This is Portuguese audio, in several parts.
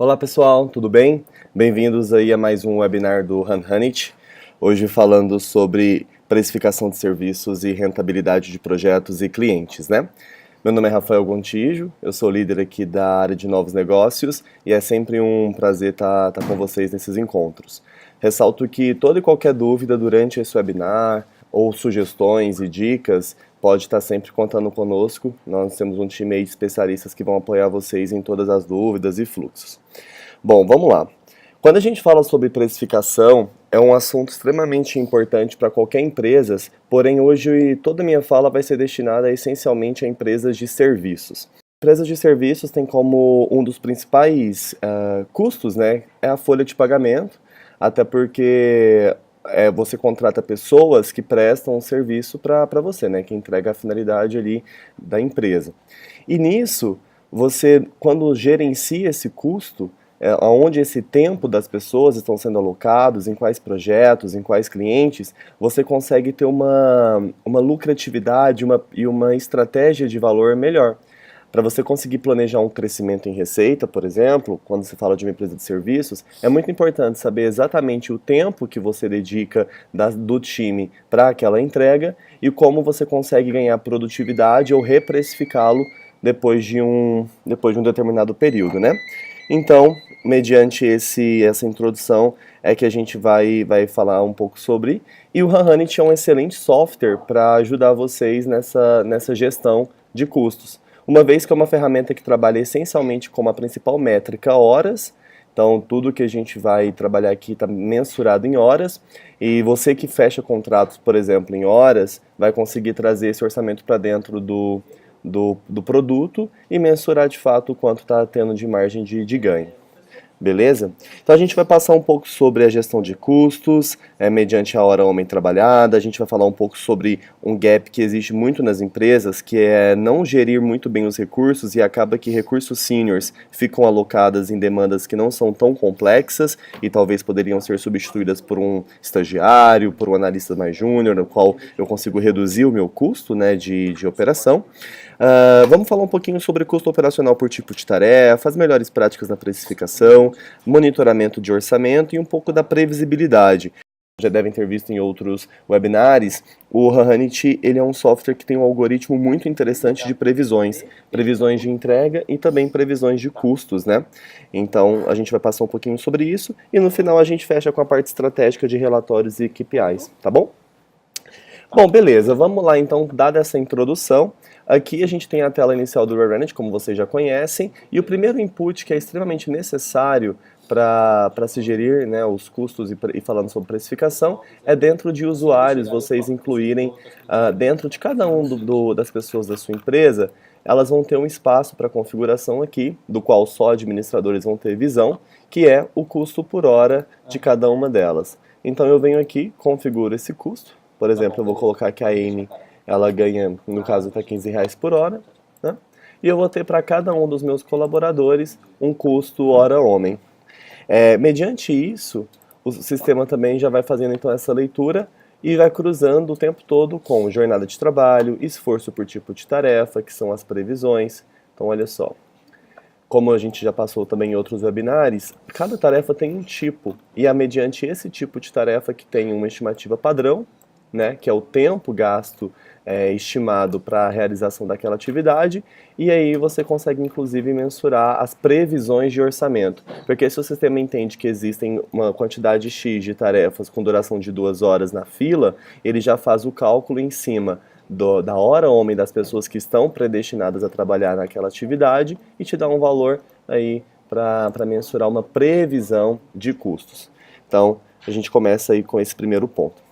Olá pessoal, tudo bem? Bem-vindos aí a mais um webinar do Hanhanit. Hoje falando sobre precificação de serviços e rentabilidade de projetos e clientes, né? Meu nome é Rafael Gontijo, eu sou líder aqui da área de novos negócios e é sempre um prazer estar com vocês nesses encontros. Ressalto que toda e qualquer dúvida durante esse webinar ou sugestões e dicas pode estar sempre contando conosco. Nós temos um time aí de especialistas que vão apoiar vocês em todas as dúvidas e fluxos. Bom, vamos lá. Quando a gente fala sobre precificação, é um assunto extremamente importante para qualquer empresa, porém hoje toda a minha fala vai ser destinada essencialmente a empresas de serviços. Empresas de serviços têm como um dos principais custos, né, é a folha de pagamento, até porque você contrata pessoas que prestam um serviço para você, né, que entrega a finalidade ali da empresa. E nisso, você, quando gerencia esse custo, onde esse tempo das pessoas estão sendo alocados, em quais projetos, em quais clientes, você consegue ter uma lucratividade e uma estratégia de valor melhor. Para você conseguir planejar um crescimento em receita, por exemplo, quando se fala de uma empresa de serviços, é muito importante saber exatamente o tempo que você dedica do time para aquela entrega e como você consegue ganhar produtividade ou reprecificá-lo depois de um determinado período, né? Então, mediante essa introdução, é que a gente vai falar um pouco sobre. E o Hanhanit é um excelente software para ajudar vocês nessa gestão de custos. Uma vez que é uma ferramenta que trabalha essencialmente como a principal métrica horas, então tudo que a gente vai trabalhar aqui está mensurado em horas, e você que fecha contratos, por exemplo, em horas, vai conseguir trazer esse orçamento para dentro do produto e mensurar de fato o quanto está tendo de margem de ganho. Beleza? Então a gente vai passar um pouco sobre a gestão de custos, mediante a hora homem trabalhada, a gente vai falar um pouco sobre um gap que existe muito nas empresas, que é não gerir muito bem os recursos e acaba que recursos seniors ficam alocados em demandas que não são tão complexas e talvez poderiam ser substituídas por um estagiário, por um analista mais júnior, no qual eu consigo reduzir o meu custo, né, de operação. Vamos falar um pouquinho sobre custo operacional por tipo de tarefa, as melhores práticas na precificação, monitoramento de orçamento e um pouco da previsibilidade. Já devem ter visto em outros webinars, o Hanhanit ele é um software que tem um algoritmo muito interessante de previsões de entrega e também previsões de custos, né? Então a gente vai passar um pouquinho sobre isso e no final a gente fecha com a parte estratégica de relatórios e KPIs, tá bom? Bom, beleza, vamos lá então, dada essa introdução. Aqui a gente tem a tela inicial do Hanhanit, como vocês já conhecem, e o primeiro input que é extremamente necessário para se gerir, né, os custos e falando sobre precificação, é dentro de usuários, vocês incluírem dentro de cada um das pessoas da sua empresa, elas vão ter um espaço para configuração aqui, do qual só administradores vão ter visão, que é o custo por hora de cada uma delas. Então eu venho aqui, configuro esse custo, por exemplo, eu vou colocar que a Amy ela ganha, no caso, está R$15 por hora, né? E eu vou ter para cada um dos meus colaboradores um custo hora homem. Mediante isso, o sistema também já vai fazendo então essa leitura e vai cruzando o tempo todo com jornada de trabalho, esforço por tipo de tarefa, que são as previsões. Então, olha só. Como a gente já passou também em outros webinars, cada tarefa tem um tipo, e é mediante esse tipo de tarefa que tem uma estimativa padrão, né, que é o tempo gasto estimado para a realização daquela atividade, e aí você consegue inclusive mensurar as previsões de orçamento, porque se o sistema entende que existem uma quantidade X de tarefas com duração de 2 horas na fila, ele já faz o cálculo em cima da hora homem das pessoas que estão predestinadas a trabalhar naquela atividade e te dá um valor aí para mensurar uma previsão de custos. Então, a gente começa aí com esse primeiro ponto.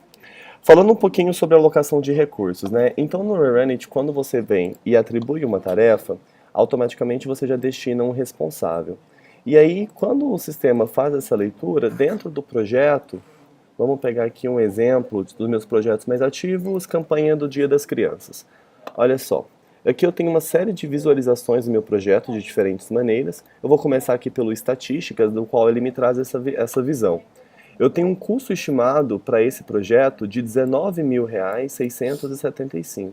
Falando um pouquinho sobre a alocação de recursos, né? Então no Hanhanit, quando você vem e atribui uma tarefa, automaticamente você já destina um responsável. E aí, quando o sistema faz essa leitura, dentro do projeto, vamos pegar aqui um exemplo dos meus projetos mais ativos, campanha do Dia das Crianças. Olha só, aqui eu tenho uma série de visualizações do meu projeto de diferentes maneiras. Eu vou começar aqui pelo estatísticas, do qual ele me traz essa visão. Eu tenho um custo estimado para esse projeto de R$19.675.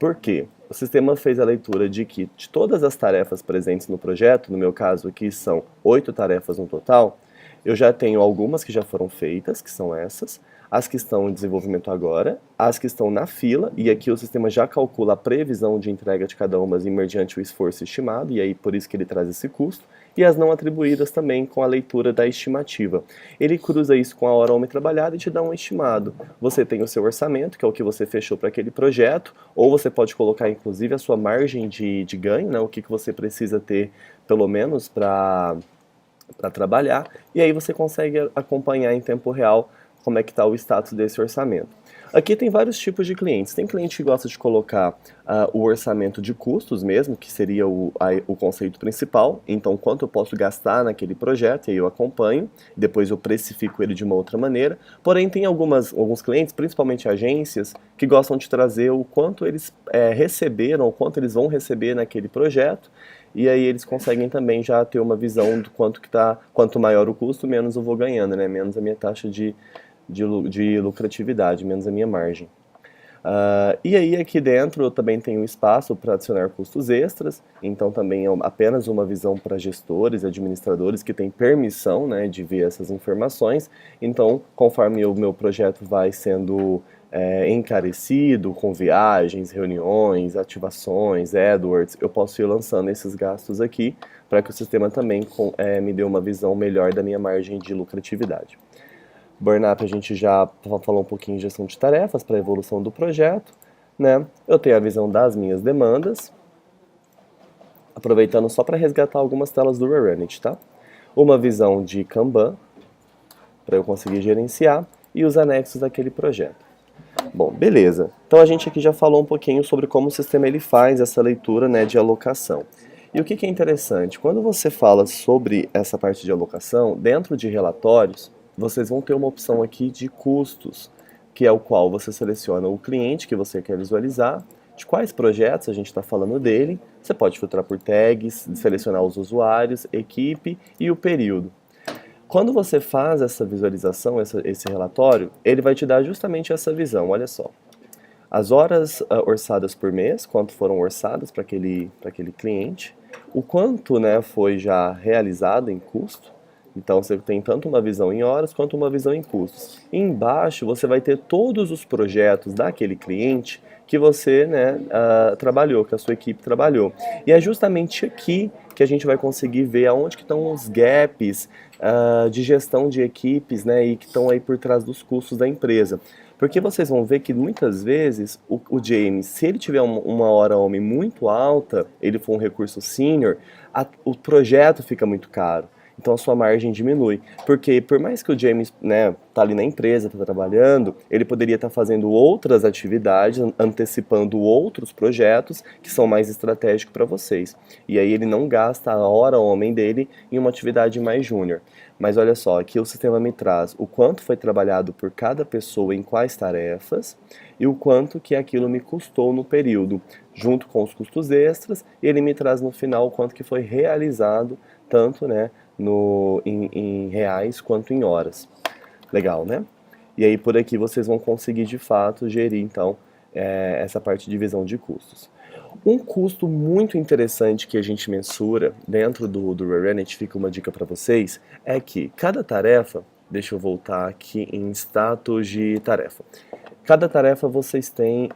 Por quê? O sistema fez a leitura de que de todas as tarefas presentes no projeto, no meu caso aqui são 8 tarefas no total, eu já tenho algumas que já foram feitas, que são essas, as que estão em desenvolvimento agora, as que estão na fila, e aqui o sistema já calcula a previsão de entrega de cada uma mediante o esforço estimado, e aí por isso que ele traz esse custo, e as não atribuídas também com a leitura da estimativa. Ele cruza isso com a hora-homem trabalhada e te dá um estimado. Você tem o seu orçamento, que é o que você fechou para aquele projeto, ou você pode colocar inclusive a sua margem de ganho, né, o que você precisa ter pelo menos para trabalhar, e aí você consegue acompanhar em tempo real como é que está o status desse orçamento. Aqui tem vários tipos de clientes. Tem cliente que gosta de colocar o orçamento de custos mesmo, que seria o conceito principal. Então, quanto eu posso gastar naquele projeto, e aí eu acompanho, depois eu precifico ele de uma outra maneira. Porém, tem alguns clientes, principalmente agências, que gostam de trazer o quanto eles receberam, o quanto eles vão receber naquele projeto, e aí eles conseguem também já ter uma visão do quanto que tá, quanto maior o custo, menos eu vou ganhando, né? Menos a minha taxa de lucratividade, menos a minha margem. E aí aqui dentro eu também tenho espaço para adicionar custos extras, então também é apenas uma visão para gestores e administradores que têm permissão, né, de ver essas informações. Então, conforme o meu projeto vai sendo encarecido com viagens, reuniões, ativações, AdWords, eu posso ir lançando esses gastos aqui para que o sistema também me dê uma visão melhor da minha margem de lucratividade. Burnup a gente já falou um pouquinho de gestão de tarefas para a evolução do projeto, né? Eu tenho a visão das minhas demandas, aproveitando só para resgatar algumas telas do Rerunit, tá? Uma visão de Kanban, para eu conseguir gerenciar, e os anexos daquele projeto. Bom, beleza. Então a gente aqui já falou um pouquinho sobre como o sistema ele faz essa leitura, né, de alocação. E o que é interessante? Quando você fala sobre essa parte de alocação, dentro de relatórios, vocês vão ter uma opção aqui de custos, que é o qual você seleciona o cliente que você quer visualizar, de quais projetos a gente está falando dele, você pode filtrar por tags, selecionar os usuários, equipe e o período. Quando você faz essa visualização, esse relatório, ele vai te dar justamente essa visão, olha só. As horas orçadas por mês, quanto foram orçadas para aquele cliente, o quanto, né, foi já realizado em custo. Então você tem tanto uma visão em horas quanto uma visão em custos. E embaixo você vai ter todos os projetos daquele cliente que você, né, trabalhou, que a sua equipe trabalhou. E é justamente aqui que a gente vai conseguir ver aonde que estão os gaps de gestão de equipes, né, e que estão aí por trás dos custos da empresa. Porque vocês vão ver que muitas vezes o James, se ele tiver uma hora-homem muito alta, ele for um recurso sênior, o projeto fica muito caro. Então a sua margem diminui, porque por mais que o James, né, tá ali na empresa, tá trabalhando, ele poderia estar fazendo outras atividades, antecipando outros projetos que são mais estratégicos para vocês. E aí ele não gasta a hora homem dele em uma atividade mais júnior. Mas olha só, aqui o sistema me traz o quanto foi trabalhado por cada pessoa em quais tarefas e o quanto que aquilo me custou no período, junto com os custos extras, e ele me traz no final o quanto que foi realizado, tanto, né, em reais quanto em horas. Legal, né? E aí por aqui vocês vão conseguir de fato gerir então essa parte de divisão de custos. Um custo muito interessante que a gente mensura dentro do Rerunit, fica uma dica para vocês, é que cada tarefa, deixa eu voltar aqui em status de tarefa. Cada tarefa vocês têm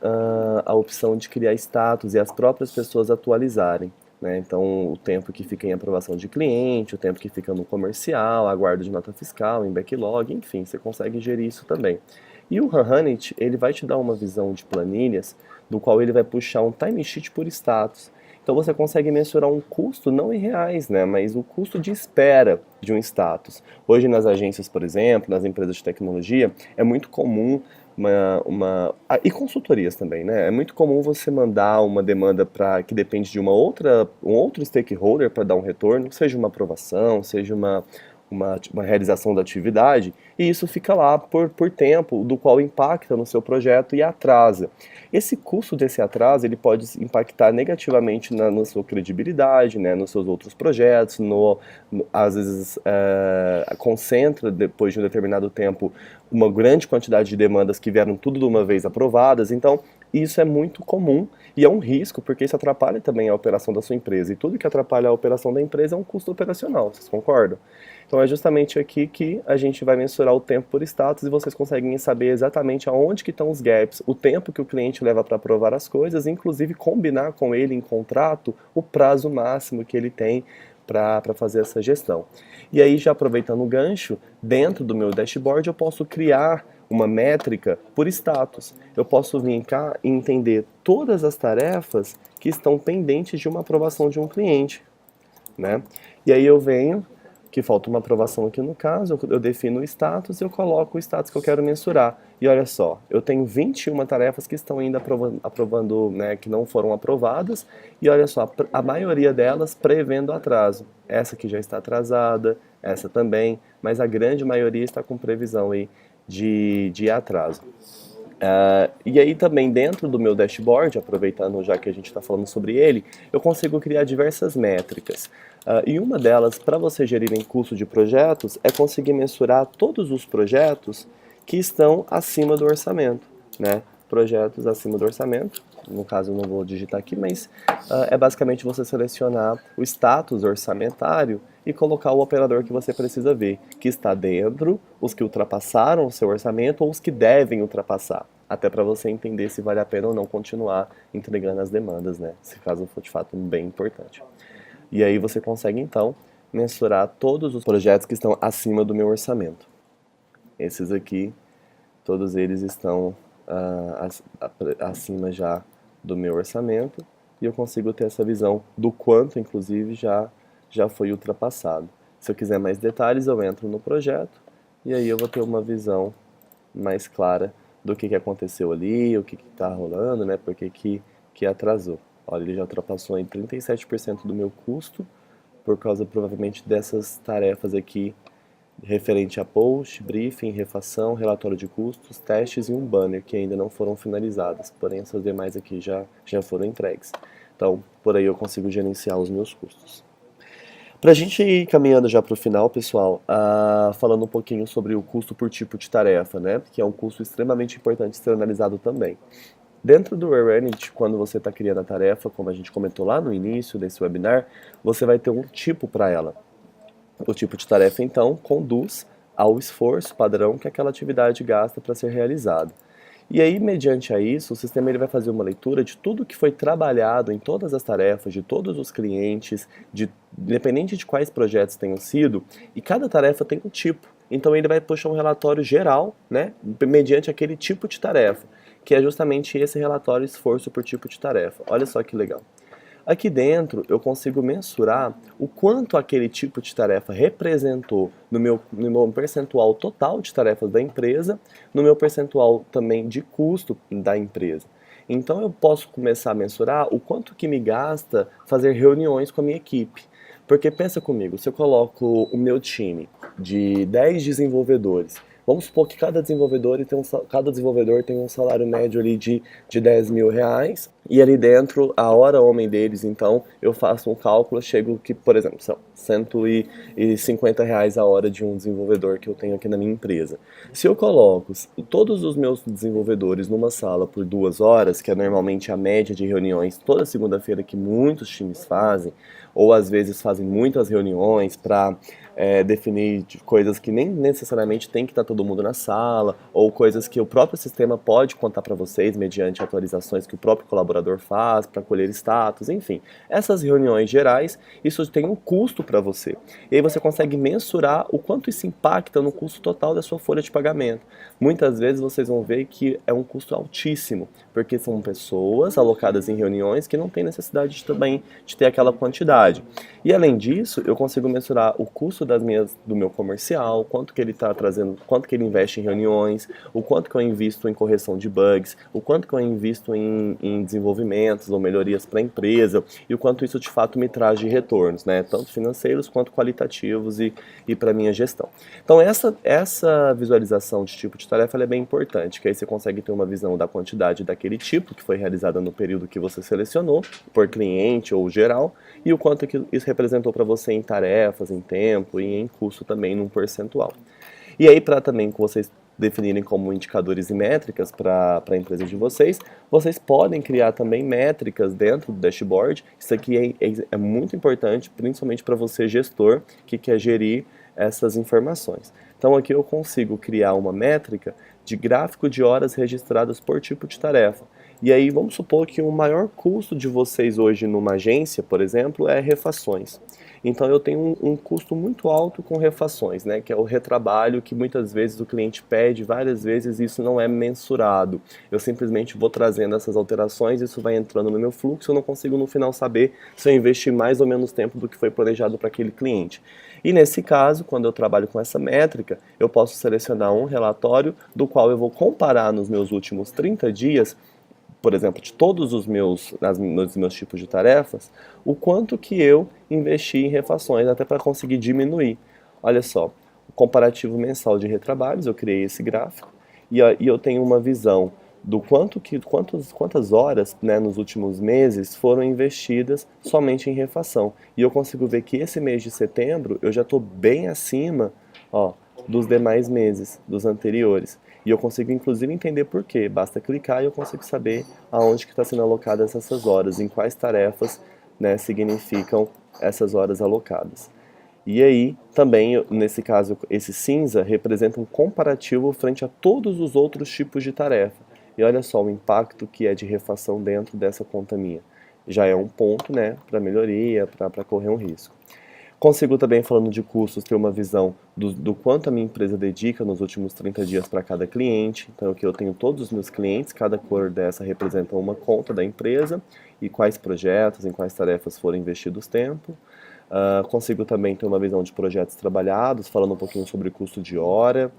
a opção de criar status e as próprias pessoas atualizarem. Né? Então, o tempo que fica em aprovação de cliente, o tempo que fica no comercial, aguardo de nota fiscal, em backlog, enfim, você consegue gerir isso também. E o Rerunit, ele vai te dar uma visão de planilhas, do qual ele vai puxar um timesheet por status. Então você consegue mensurar um custo, não em reais, né, mas o custo de espera de um status. Hoje nas agências, por exemplo, nas empresas de tecnologia, é muito comum e consultorias também, né? É muito comum você mandar uma demanda que depende de um outro stakeholder para dar um retorno, seja uma aprovação, seja uma realização da atividade, e isso fica lá por tempo, do qual impacta no seu projeto e atrasa. Esse custo desse atraso ele pode impactar negativamente na sua credibilidade, né, nos seus outros projetos, às vezes concentra, depois de um determinado tempo, uma grande quantidade de demandas que vieram tudo de uma vez aprovadas. Então, isso é muito comum e é um risco, porque isso atrapalha também a operação da sua empresa. E tudo que atrapalha a operação da empresa é um custo operacional, vocês concordam? Então é justamente aqui que a gente vai mensurar o tempo por status e vocês conseguem saber exatamente aonde que estão os gaps, o tempo que o cliente leva para aprovar as coisas, inclusive combinar com ele em contrato o prazo máximo que ele tem para fazer essa gestão. E aí, já aproveitando o gancho, dentro do meu dashboard eu posso criar uma métrica por status. Eu posso vir cá e entender todas as tarefas que estão pendentes de uma aprovação de um cliente, né? E aí eu venho, que falta uma aprovação aqui no caso, eu defino o status e eu coloco o status que eu quero mensurar. E olha só, eu tenho 21 tarefas que estão ainda aprovando, né, que não foram aprovadas, e olha só, a maioria delas prevendo atraso. Essa aqui já está atrasada, essa também, mas a grande maioria está com previsão aí de atraso. E aí também dentro do meu dashboard, aproveitando já que a gente está falando sobre ele, eu consigo criar diversas métricas. E uma delas, para você gerir em custo de projetos, é conseguir mensurar todos os projetos que estão acima do orçamento, né? Projetos acima do orçamento, no caso eu não vou digitar aqui, mas é basicamente você selecionar o status orçamentário e colocar o operador que você precisa ver, que está dentro, os que ultrapassaram o seu orçamento ou os que devem ultrapassar, até para você entender se vale a pena ou não continuar entregando as demandas, né? Se caso for de fato bem importante. E aí você consegue então mensurar todos os projetos que estão acima do meu orçamento. Esses aqui, todos eles estão acima já do meu orçamento e eu consigo ter essa visão do quanto, inclusive, já foi ultrapassado. Se eu quiser mais detalhes, eu entro no projeto e aí eu vou ter uma visão mais clara do que aconteceu ali, o que está rolando, né? Por que atrasou. Olha, ele já ultrapassou em 37% do meu custo por causa provavelmente dessas tarefas aqui referente a post, briefing, refação, relatório de custos, testes e um banner que ainda não foram finalizadas, porém essas demais aqui já foram entregues. Então, por aí eu consigo gerenciar os meus custos. Para a gente ir caminhando já para o final, pessoal, falando um pouquinho sobre o custo por tipo de tarefa, né, que é um custo extremamente importante ser analisado também. Dentro do Awareness, quando você está criando a tarefa, como a gente comentou lá no início desse webinar, você vai ter um tipo para ela. O tipo de tarefa, então, conduz ao esforço padrão que aquela atividade gasta para ser realizada. E aí, mediante a isso, o sistema ele vai fazer uma leitura de tudo que foi trabalhado em todas as tarefas, de todos os clientes, independente de quais projetos tenham sido, e cada tarefa tem um tipo. Então ele vai puxar um relatório geral, né, mediante aquele tipo de tarefa, que é justamente esse relatório esforço por tipo de tarefa. Olha só que legal. Aqui dentro eu consigo mensurar o quanto aquele tipo de tarefa representou no meu percentual total de tarefas da empresa, no meu percentual também de custo da empresa. Então eu posso começar a mensurar o quanto que me gasta fazer reuniões com a minha equipe. Porque pensa comigo, se eu coloco o meu time de 10 desenvolvedores, vamos supor que cada desenvolvedor tem um salário médio ali de R$ 10.000, e ali dentro, a hora homem deles, então, eu faço um cálculo, chego que, por exemplo, são R$ 150 a hora de um desenvolvedor que eu tenho aqui na minha empresa. Se eu coloco todos os meus desenvolvedores numa sala por 2 horas, que é normalmente a média de reuniões toda segunda-feira que muitos times fazem, ou às vezes fazem muitas reuniões para definir coisas que nem necessariamente tem que estar todo mundo na sala, ou coisas que o próprio sistema pode contar para vocês mediante atualizações que o próprio colaborador faz para colher status, enfim. Essas reuniões gerais, isso tem um custo para você. E aí você consegue mensurar o quanto isso impacta no custo total da sua folha de pagamento. Muitas vezes vocês vão ver que é um custo altíssimo, porque são pessoas alocadas em reuniões que não têm necessidade também de ter aquela quantidade. E além disso, eu consigo mensurar o custo do meu comercial, quanto que ele está trazendo, quanto que ele investe em reuniões, o quanto que eu invisto em correção de bugs, o quanto que eu invisto em desenvolvimentos ou melhorias para a empresa e o quanto isso de fato me traz de retornos, né? Tanto financeiros quanto qualitativos e para a minha gestão. Então essa visualização de tipo de tarefa é bem importante, que aí você consegue ter uma visão da quantidade daquele tipo que foi realizada no período que você selecionou, por cliente ou geral, e o quanto que isso representou para você em tarefas, em tempo e em custo também num percentual. E aí para também que vocês definirem como indicadores e métricas para a empresa de vocês, vocês podem criar também métricas dentro do dashboard. Isso aqui é muito importante, principalmente para você gestor que quer gerir essas informações. Então aqui eu consigo criar uma métrica de gráfico de horas registradas por tipo de tarefa. E aí vamos supor que o maior custo de vocês hoje numa agência, por exemplo, é refações. Então eu tenho um custo muito alto com refações, né, que é o retrabalho que muitas vezes o cliente pede várias vezes e isso não é mensurado. Eu simplesmente vou trazendo essas alterações, isso vai entrando no meu fluxo, eu não consigo no final saber se eu investi mais ou menos tempo do que foi planejado para aquele cliente. E nesse caso, quando eu trabalho com essa métrica, eu posso selecionar um relatório do qual eu vou comparar nos meus últimos 30 dias, por exemplo, de todos os meus tipos de tarefas, o quanto que eu investi em refações, até para conseguir diminuir. Olha só, o comparativo mensal de retrabalhos, eu criei esse gráfico, e eu tenho uma visão do quantas horas, né, nos últimos meses foram investidas somente em refação. E eu consigo ver que esse mês de setembro eu já estou bem acima, ó, dos demais meses, dos anteriores. E eu consigo inclusive entender por quê. Basta clicar e eu consigo saber aonde que está sendo alocadas essas horas, em quais tarefas, né, significam essas horas alocadas. E aí, também, nesse caso, esse cinza representa um comparativo frente a todos os outros tipos de tarefa. E olha só o impacto que é de refação dentro dessa conta minha. Já é um ponto, né, para melhoria, para correr um risco. Consigo também, falando de custos, ter uma visão do quanto a minha empresa dedica nos últimos 30 dias para cada cliente. Então aqui eu tenho todos os meus clientes, cada cor dessa representa uma conta da empresa e quais projetos, em quais tarefas foram investidos tempo. Consigo também ter uma visão de projetos trabalhados, falando um pouquinho sobre custo de hora,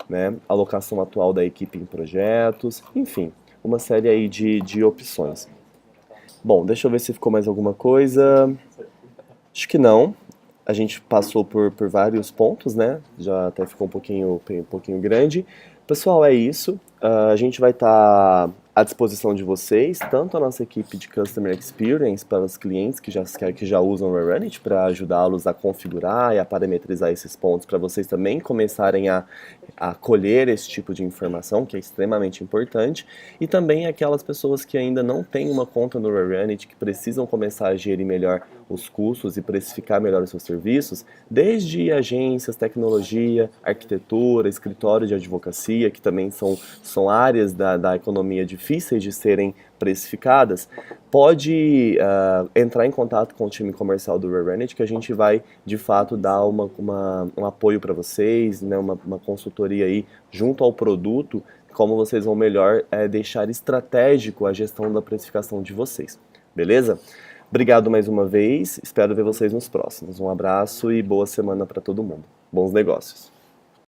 né, alocação atual da equipe em projetos, enfim, uma série aí de opções. Bom, deixa eu ver se ficou mais alguma coisa. Acho que não. A gente passou por vários pontos, né? Já até ficou um pouquinho grande. Pessoal, é isso. A gente vai estar à disposição de vocês, tanto a nossa equipe de Customer Experience para os clientes que já usam o Rerunit para ajudá-los a configurar e a parametrizar esses pontos, para vocês também começarem a colher esse tipo de informação, que é extremamente importante, e também aquelas pessoas que ainda não têm uma conta no Rerunit, que precisam começar a gerir melhor os custos e precificar melhor os seus serviços, desde agências, tecnologia, arquitetura, escritório de advocacia, que também são áreas da economia difíceis de serem precificadas, pode entrar em contato com o time comercial do Rerunit, que a gente vai, de fato, dar um apoio para vocês, né, uma consultoria aí junto ao produto, como vocês vão melhor deixar estratégico a gestão da precificação de vocês. Beleza? Obrigado mais uma vez, espero ver vocês nos próximos. Um abraço e boa semana para todo mundo. Bons negócios!